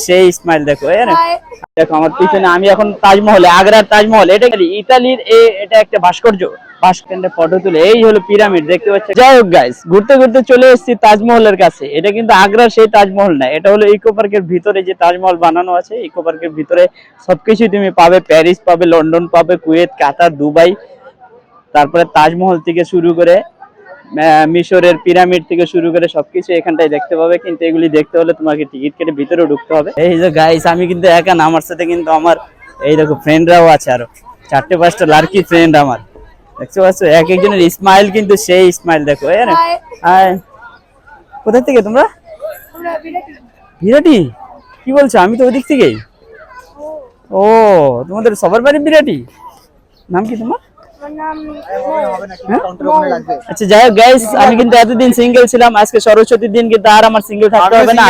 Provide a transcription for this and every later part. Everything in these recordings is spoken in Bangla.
সেই স্মাইল দেখো দেখো আমার পিছনে আমি এখন তাজমহলে, আগ্রার তাজমহল, এটা ইতালির এটা একটা ভাস্কর্য, ভাস্কর্যের ফটো তুলে এই হলো পিরামিড দেখতে পাচ্ছ। যাই হোক গাইস, ঘুরতে ঘুরতে চলে এসেছি তাজমহলের কাছে। এটা কিন্তু আগ্রার সেই তাজমহল না, এটা হলো ইকো পার্কের ভিতরে যে তাজমহল বানানো আছে। ইকো পার্কের ভিতরে সবকিছুই তুমি পাবে, প্যারিস পাবে, লন্ডন পাবে, কুয়েত, কাতার, দুবাই, তারপরে তাজমহল থেকে শুরু করে মিশরের পিরামিড থেকে শুরু করে সবকিছু এখানটায় দেখতে পাবে। কিন্তু এগুলি দেখতে হলে তোমাকে টিকিট কেটে ভিতরে ঢুকতে হবে। এই যে গাইস, আমি কিন্তু একা না, আমার সাথে কিন্তু আমার এই দেখো ফ্রেন্ডরাও আছে, আরো 4-5টা লাড়কি ফ্রেন্ড আমার, দেখতে পাচ্ছ। এক একজনের স্মাইল কিন্তু সেই স্মাইল দেখো। হাই, কোথা থেকে তোমরা? বিরাটি? কি বলছো? আমি তো ওদিক থেকেই। ও, তোমাদের সবার বাড়ি বিরাটি? নাম কি তোমার? আচ্ছা যাই হোক গাইস, আমি কিন্তু এতদিন সিঙ্গেল ছিলাম, আজকে সরস্বতীর দিন কিন্তু আর আমার সিঙ্গেল থাকতে হবে না।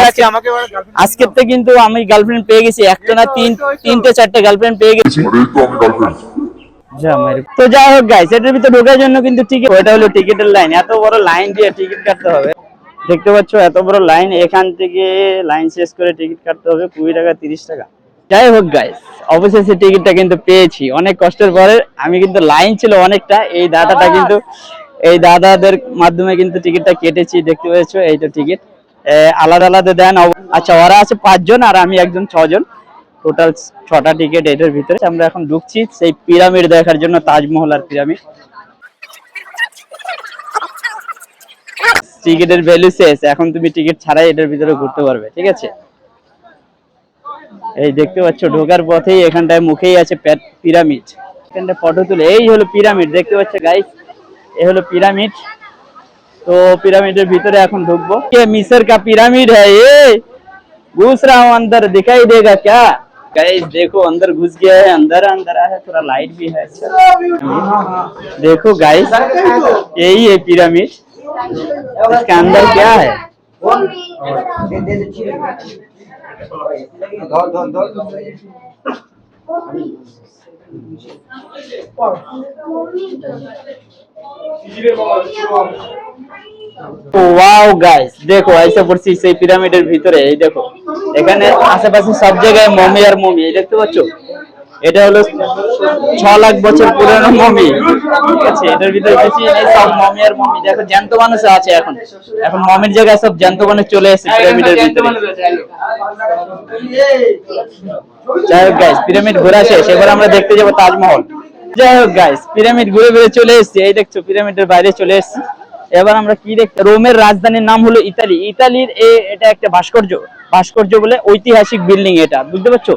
আজকে কিন্তু আমি গার্লফ্রেন্ড পেয়ে গেছি, একটা না 3-4টে গার্লফ্রেন্ড পেয়ে গেছি। তো যাই হোক গাইস, এটার ভিতরে ঢোকার জন্য কিন্তু টিকিট, ওইটা হলো টিকিটের লাইন। এত বড় লাইন দিয়ে টিকিট কাটতে হবে, দেখতে পাচ্ছ এত বড় লাইন। এখান থেকে লাইন শেষ করে টিকিট কাটতে হবে 20 টাকা 30 টাকা। যাই হোক গাইস, অবশেষে টিকিটটা কিন্তু পেয়েছি অনেক কষ্টের পরে। আমি কিন্তু লাইন ছিল অনেকটা, এই দাদাদের মাধ্যমে কিন্তু টিকিটটা কেটেছি, দেখতে পেয়েছো। এই তো টিকিট আলাদা আলাদা দেন। আচ্ছা, ওরা আছে 5 জন আর আমি একজন, 6 জন, টোটাল 6টা টিকিট এটার ভিতরে। আমরা এখন ঢুকছি সেই পিরামিড দেখার জন্য, তাজমহল আর পিরামিড। টিকিটের ভ্যালু শেষ, এখন তুমি টিকিট ছাড়াই এটার ভিতরে ঘুরতে পারবে, ঠিক আছে। এই দেখতে পাচ্ছ ঢোকার পথেই এখানটায় মুখেই আছে পিরামিড, এখানটা ফটো তুলে এই হলো পিরামিড দেখতে পাচ্ছ গাইস। এই হলো পিরামিড। তো পিরামিডের ভিতরে এখন ঢুকবো। কে मिस्र का पिरामिड है ये, घुस रहा हूँ अंदर, दिखाई देगा क्या? गाइस देखो अंदर घुस गया है, अंदर है, थोड़ा लाइट भी है। अच्छा देखो गाइस, यही है पिरामिड, इसके अंदर क्या है? ওয়াও গাইস দেখো, আইসা পড়ছি সেই পিরামিডের ভিতরে। এই দেখো এখানে আশেপাশে সব জায়গায় মমি আর মমি, এই দেখতে পাচ্ছ। এটা হলো 6 লাখ বছর পুরানো মমি, ঠিক আছে। এটার ভিতরে কিছু নেই, সব মমি আর মমি। দেখো জ্যান্ত মানুষ আছে, এখন মমির জায়গায় সব জ্যান্ত মানুষ চলে এসেছে পিরামিডের ভিতরে। যাই হোক গাইস, পিরামিড ঘোরা শেষ, এবার আমরা দেখতে যাবো তাজমহল। যাই হোক গাইস, পিরামিড ঘুরে ঘুরে চলে এসেছি, এই দেখছো পিরামিডের বাইরে চলে এসেছি। এবার আমরা কি দেখতে, রোমের রাজধানীর নাম হলো ইতালি, ইতালির এটা একটা ভাস্কর্য বলে ঐতিহাসিক বিল্ডিং, এটা বুঝতে পারছো।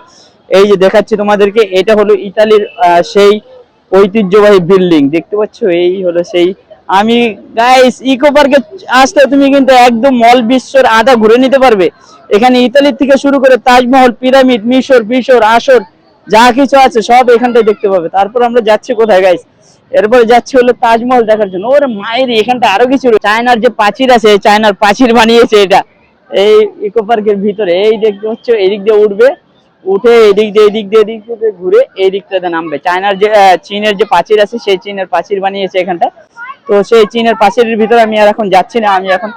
এই যে দেখাচ্ছি তোমাদেরকে, এটা হলো ইতালির সেই ঐতিহ্যবাহী বিল্ডিং, দেখতে পাচ্ছ। এই হলো সেই, আমি গাইস ইকো পার্কে আসলে তুমি কিন্তু একদম মল বিশ্বর আধা ঘুরে নিতে পারবে। এখানে ইতালি থেকে শুরু করে তাজমহল, পিরামিড, মিশর, আসর, যা কিছু আছে সব এখানটায় দেখতে পাবে। তারপর আমরা যাচ্ছি কোথায় গাইস, এরপরে যাচ্ছি হলো তাজমহল দেখার জন্য। ওরে মায়ের, এখানটা আরো কিছু, চায়নার যে প্রাচীর আছে, চায়নার প্রাচীর বানিয়েছে এটা এই ইকো পার্কের ভিতরে। এই দেখতে হচ্ছে, এদিক দিয়ে উঠে এদিক দিয়ে ঘুরে এই দিকটাতে নামবে। চায়নার যে চীনের যে প্রাচীর আছে, সেই চীনের প্রাচীর বানিয়েছে এখানটা। তো সেই চীনের প্রাচীরের ভিতরে আমি আর এখন যাচ্ছি না। আমি এখন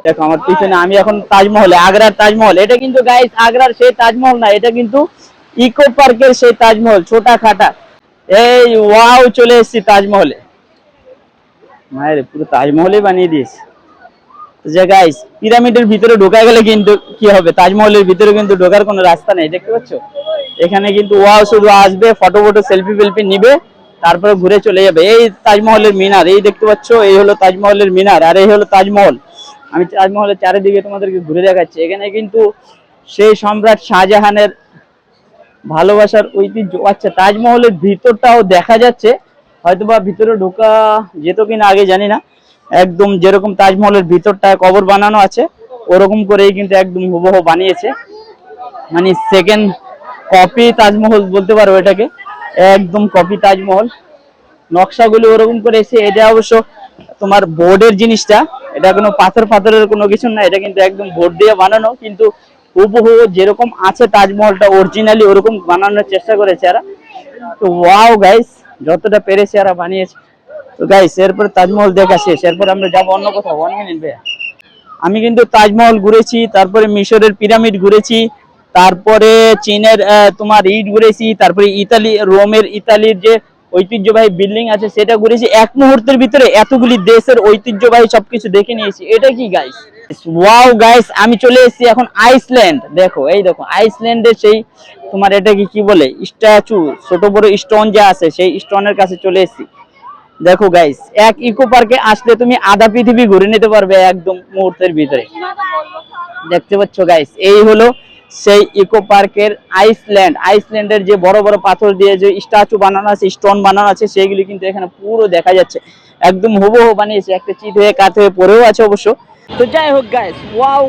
দেখো আমার পিছনে আমি এখন তাজমহলে, আগ্রার তাজমহল। এটা কিন্তু গাইস আগ্রার সেই তাজমহল না, এটা কিন্তু ইকো পার্কের সেই তাজমহল, ছোটা খাটা। এই ওয়াও, চলে এসেছি তাজমহলে। মায়ের পুরো তাজমহলই বানিয়ে দিয়েছে। গাইস, পিরামিডের ভিতরে ঢোকা গেলে কিন্তু কি হবে, তাজমহলের ভিতরে কিন্তু ঢোকার কোনো রাস্তা নেই, দেখতে পাচ্ছ। এখানে কিন্তু ওয়াও শুধু আসবে, ফটো সেলফি নিবে, তারপরে ঘুরে চলে যাবে। এই তাজমহলের মিনার, এই দেখতে পাচ্ছ, এই হলো তাজমহলের মিনার আর এই হলো তাজমহল। আমি তাজমহলের চারিদিকে তোমাদেরকে ঘুরে দেখাচ্ছি। এখানে কিন্তু সেই সম্রাট শাহজাহানের ভালোবাসার ঐতিহ্য। আচ্ছা, তাজমহলের ভিতরটাও দেখা যাচ্ছে, হয়তোবা ভিতরে ঢোকা যেত কিনা আগে জানি না। একদম যেরকম তাজমহলের ভিতরটায় কবর বানানো আছে, ওরকম করেই কিন্তু একদম হুবহু বানিয়েছে, মানে সেকেন্ড কপি তাজমহল বলতে পারো এটাকে, একদম কপি তাজমহল। নকশাগুলো ওরকম করে এসে, এটা অবশ্য তোমার বোর্ডের জিনিসটা, এটা কোনো পাথরের কোনো কিছু না, এটা কিন্তু একদম বোর্ড দিয়ে বানানো, কিন্তু হুবহু যেরকম আছে তাজমহলটা অরিজিনালি ওরকম বানানোর চেষ্টা করেছে এরা। তো ওয়াও গাইস, যতটা পেরেছে এরা বানিয়েছে। তো গাইস, এরপর তাজমহল দেখা শেষ, এরপর আমরা যাবো অন্য কোথাও। 1 মিনিট ভাইয়া। আমি কিন্তু তাজমহল ঘুরেছি, তারপরে মিশরের পিরামিড ঘুরেছি, তারপরে চীনের তোমার ইট ঘুরেছি, তারপরে ইতালির যে ঐতিহ্যবাহী বিল্ডিং আছে সেটা ঘুরেছি। এক মুহূর্তের ভিতরে এতগুলি দেশের ঐতিহ্যবাহী সবকিছু দেখে নিয়েছি। এটা কি গাইস, ওয়াও গাইস, আমি চলে এসেছি এখন আইসল্যান্ড। দেখো এই দেখো আইসল্যান্ডের সেই তোমার এটা কি বলে স্ট্যাচু, ছোট বড় স্টোন যে আছে সেই স্টোনের কাছে চলে এসেছি। দেখো গাইস, এক ইকো পার্কে আসলে তুমি আধা পৃথিবী ঘুরে নিতে পারবে একদম মুহূর্তের ভিতরে। দেখতে পাচ্ছ গাইস, এই হলো সেই ইকো পার্কের আইসল্যান্ডের যে বড় বড় পাথর দিয়ে যে স্ট্যাচু বানানো আছে, স্টোন বানানো আছে, সেগুলি কিন্তু এখানে পুরো দেখা যাচ্ছে, একদম হুবহু বানিয়েছে। একটা চিট হয়ে কাত হয়ে পড়েও আছে অবশ্য। তো যাই হোক গাইস, ওয়াও,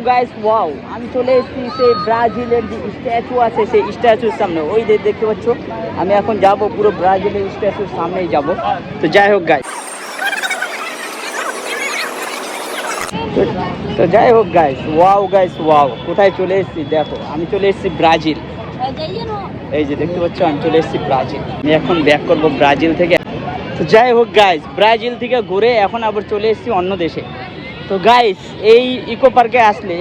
আমি চলে এসেছি সেই ব্রাজিলের যে স্ট্যাচু আছে সেই স্ট্যাচুর সামনে। ওই দেখতে পাচ্ছ, আমি এখন যাব পুরো ব্রাজিলের স্ট্যাচুর সামনেই যাব। তো যাই হোক গাইস, ওয়াও, কোথায় চলে এসেছি দেখো, আমি চলে এসেছি ব্রাজিল। এই যে দেখতে পাচ্ছ, আমি চলে এসেছি ব্রাজিল। আমি এখন ব্যাক করব ব্রাজিল থেকে। তো যাই হোক গাইস, ব্রাজিল থেকে ঘুরে এখন আবার চলে এসেছি অন্য দেশে। তো গাইস, এই ইকো পার্কে আসলে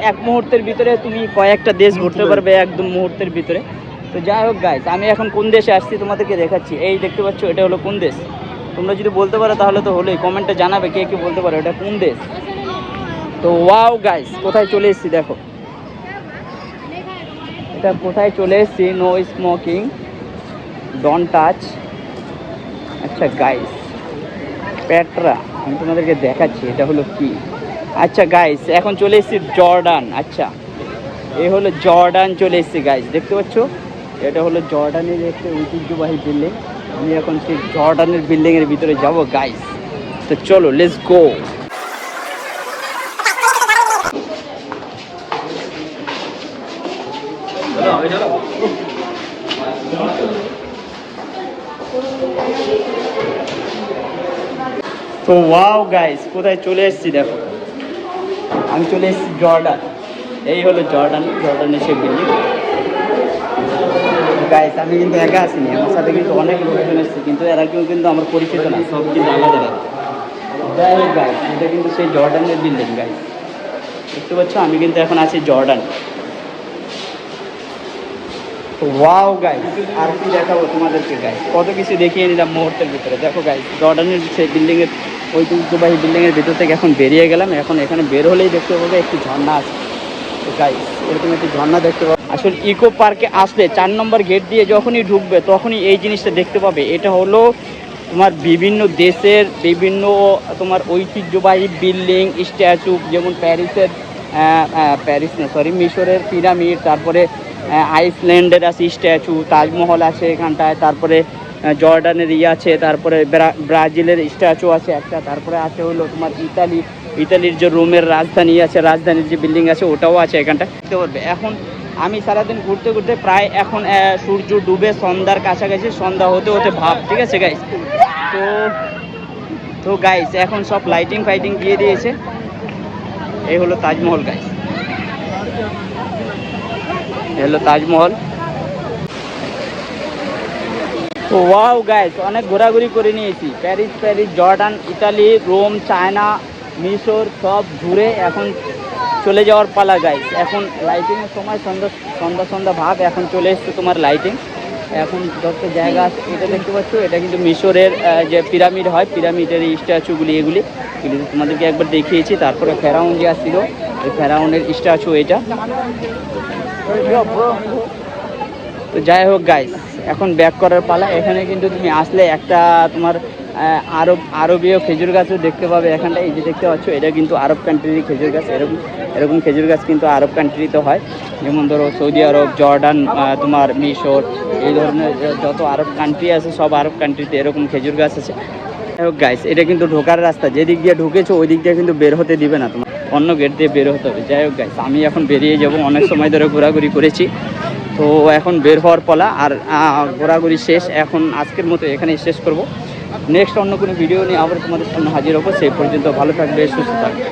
এক মুহূর্তের ভিতরে তুমি কয়েকটা দেশ ঘুরতে পারবে একদম মুহূর্তের ভিতরে। তো যাই হোক গাইস, আমি এখন কোন দেশে আসছি তোমাদেরকে দেখাচ্ছি। এই দেখতে পাচ্ছ, এটা হলো কোন দেশ? তোমরা যদি বলতে পারো তাহলে তো হলোই, কমেন্টে জানাবে কে কে বলতে পারো এটা কোন দেশ। তো ওয়াও গাইস, কোথায় চলে এসেছি দেখো, এটা কোথায় চলে এসেছি, নো স্মোকিং, ডোন্ট টাচ। আচ্ছা গাইস, পেট্রা, আমি তোমাদেরকে দেখাচ্ছি এটা হলো কি। আচ্ছা গাইস, এখন চলে এসেছি জর্ডান। আচ্ছা, এই হলো জর্ডান চলে এসেছি গাইস, দেখতে পাচ্ছ, এটা হলো জর্ডানের একটা ঐতিহ্যবাহী বিল্ডিং। আমি এখন সেই জর্ডানের বিল্ডিং এর ভিতরে যাব গাইস। তো চলো, লেটস গো। তো ওয়াও গাইস, কোথায় চলে এসেছি দেখো, আমি চলে এসেছি জর্ডান। এই হলো জর্ডানের সেই বিল্ডিং গাইস। আমি কিন্তু একা আসিনি, আমার সাথে কিন্তু অনেক লোকজন এসেছে, কিন্তু এরা কেউ কিন্তু আমার পরিচিত না, সব কিন্তু আলাদা আলাদা। যাই হোক গাইস, এটা কিন্তু সেই জর্ডানের বিল্ডিং গাইস, দেখতে পাচ্ছ, আমি কিন্তু এখন আছি জর্ডান। ওয়াও গাইস, আর কি দেখাবো তোমাদেরকে গাইস, কত কিছু দেখিয়ে নিলাম মুহূর্তের ভিতরে। দেখো গাইস, জর্ডানের সেই বিল্ডিংয়ের ঐতিহ্যবাহী বিল্ডিংয়ের ভিতর থেকে এখন বেরিয়ে গেলাম। এখন এখানে বের হলেই দেখতে পাবে একটি ঝর্ণা আছে। তো গাইস, এরকম একটি ঝর্ণা দেখতে পাবে। আসলে ইকো পার্কে আসলে 4 নম্বর গেট দিয়ে যখনই ঢুকবে তখনই এই জিনিসটা দেখতে পাবে। এটা হলো তোমার বিভিন্ন দেশের বিভিন্ন তোমার ঐতিহ্যবাহী বিল্ডিং স্ট্যাচু, যেমন মিশরের পিরামিড, তারপরে আইসল্যান্ডের আছে স্ট্যাচু, তাজমহল আছে এখানটায়, তারপরে জর্ডানের আছে, তারপরে ব্রাজিলের স্ট্যাচু আছে একটা, তারপরে আছে হলো তোমার ইতালির যে রোমের রাজধানীর যে বিল্ডিং আছে ওটাও আছে এখানটা দেখতে পারবে। এখন আমি সারাদিন ঘুরতে ঘুরতে প্রায় এখন সূর্য ডুবে সন্ধ্যার কাছাকাছি, সন্ধ্যা হতে হতে ভাব, ঠিক আছে গাইস। তো গাইস, এখন সব লাইটিং ফাইটিং দিয়ে দিয়েছে। এই হলো তাজমহল গাইস, হলো তাজমহল। ওয়াও গাইস, অনেক ঘোরাঘুরি করে নিয়েছি, Paris, Jordan, Italy, Rome, China, মিশর সব ঘুরে এখন চলে যাওয়ার পালা গাইস। এখন লাইটিংয়ের সময় সন্ধ্যা ভাব, এখন চলে এসছে তোমার লাইটিং। এখন যত জায়গা আছে, এটা দেখতে পাচ্ছ, এটা কিন্তু মিশরের যে পিরামিড হয়, পিরামিডের স্ট্যাচুগুলি এগুলি তোমাদেরকে একবার দেখিয়েছি। তারপরে ফেরাউন যে আসছিল, এই ফেরাউনের স্ট্যাচু এটা। তো যাই হোক গাইস, এখন ব্যাক করার পালা। এখানে কিন্তু তুমি আসলে একটা তোমার আরবীয় খেজুর গাছও দেখতে পাবে এখানটা। এই যে দেখতে পাচ্ছ, এটা কিন্তু আরব কান্ট্রির খেজুর গাছ। এরকম খেজুর গাছ কিন্তু আরব কান্ট্রিতে হয়, যেমন ধরো সৌদি আরব, জর্ডান, তোমার মিশর, এই ধরনের যত আরব কান্ট্রি আছে সব আরব কান্ট্রিতে এরকম খেজুর গাছ আছে। যাই হোক গাইস, এটা কিন্তু ঢোকার রাস্তা, যেদিক দিয়ে ঢুকেছো ওই দিক দিয়ে কিন্তু বের হতে দিবে না, তোমার অন্য গেট দিয়ে বের হতে হবে। যাই হোক গাইস, আমি এখন বেরিয়ে যাব, অনেক সময় ধরে ঘোরাঘুরি করেছি, তো এখন বের হওয়ার পালা। আর ঘোরাঘুরি শেষ, এখন আজকের মতো এখানেই শেষ করব। নেক্সট অন্য কোনো ভিডিও নিয়ে আবার তোমাদের সামনে হাজির হবো। সেই পর্যন্ত ভালো থাকবে, সুস্থ থাকবে।